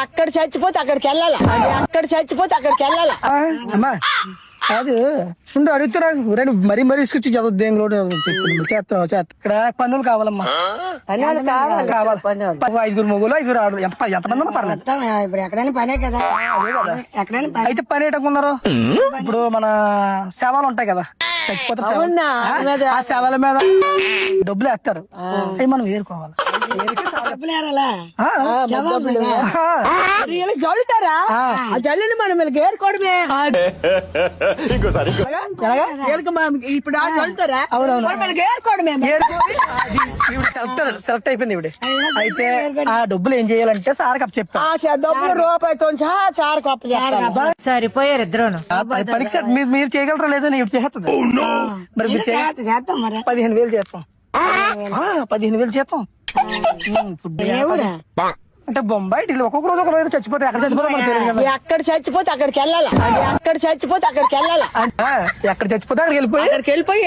ఎక్కడ చచ్చిపోతే అక్కడికి వెళ్ళాలా, ఎక్కడ చచ్చిపోతే అక్కడికి వెళ్ళాలా. అమ్మా కాదు ఉండు అడుగుతున్నా రెండు మరీ మరీ తీసుకొచ్చి చదువుద్ది ఏం కూడా చేస్తాం ఇక్కడ పన్నులు కావాలమ్మా. కావాలి 5 మొగులు 5 ఆడు ఎంతమంది ఉన్నా పర్లేదు. ఇప్పుడు ఎక్కడైనా పనే కదా, ఎక్కడైనా అయితే పని ఏటకున్నారు. ఇప్పుడు మన సేవలు ఉంటాయి కదా, చచ్చిపోతారు సేవలు. ఆ సేవల మీద డబ్బులు వేస్తారు, అవి మనం ఏరుకోవాలి. జల్లుతారా ఆ జల్లుని మనం వీళ్ళకి ఏరుకోవడమే. ఇప్పుడు జల్లుతారా మనకి ఏరుకోవడమే. సెలెక్ట్ అయిపోయింది ఇవిడ. అయితే ఆ డబ్బులు ఏం చేయాలంటే సార్ కప్ చెప్తా. డబ్బులు రూపాయితో చారు కప్ప సరిపోయారు ఇద్దరు. పనికి సార్ మీరు చేయగలరా లేదని ఇవి చేస్తుంది. మరి మీరు చేస్తాం, మరి 15,000 చేస్తాం. 15,000 చేస్తాం. అంటే బొంబాయి ఢిల్లీ ఒక్కొక్క రోజు ఒక రోజు చచ్చిపోతే ఎక్కడ చచ్చిపోతే మనకు తెలియదు కదా. ఎక్కడ చచ్చిపోతే అక్కడికి వెళ్ళాలా, ఎక్కడ చచ్చిపోతే అక్కడికి వెళ్ళాలా. ఎక్కడ చచ్చిపోతే అక్కడికి వెళ్ళిపోయి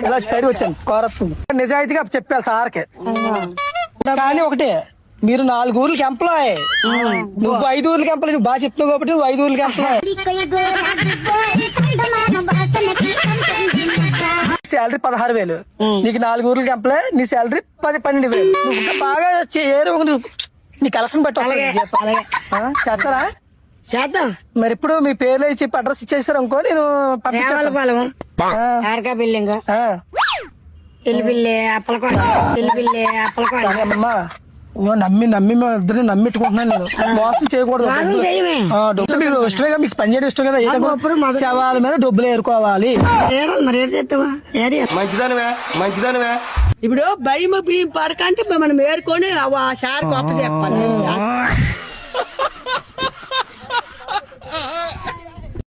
ఇలా సైడ్ వచ్చాను కోరత్తుంది. నిజాయితీగా చెప్పాను సార్కి. కానీ ఒకటే, మీరు 4 ఊర్లకి ఎంప్లాయ్, నువ్వు 5 ఊర్లకి ఎంప్లాయ్. నువ్వు బాగా చెప్తున్నావు కాబట్టి నువ్వు 5 ఊర్లకి ఎంప్లాయ్. శాలరీ 16,000, నీకు 4 ఊర్లకి ఎంప్లాయ్, నీ శాలరీ 12,000. నువ్వు బాగా నీ కలెక్షన్ బట్టి చేస్తారా? చేద్దాం. మరి ఇప్పుడు మీ పేర్లు చెప్పి అడ్రస్ ఇచ్చేసారు అనుకో, నేను బిల్డింగ్ పిల్లి అప్పలకోట అమ్మా. నమ్మి మేము ఇద్దరిని నమ్మిట్టుకుంటున్నాను. నేను మోసం చేయకూడదు. డబ్బులు మీకు ఇష్టమే, మీకు పని చేయడం ఇష్టం కదా. శవాల మీద డబ్బులు ఏరుకోవాలి. మంచిదానివే. ఇప్పుడు భయం బియ్యం పడకంటే మనం ఏరుకొని ఆ సార్ గొప్ప చెప్పాలి.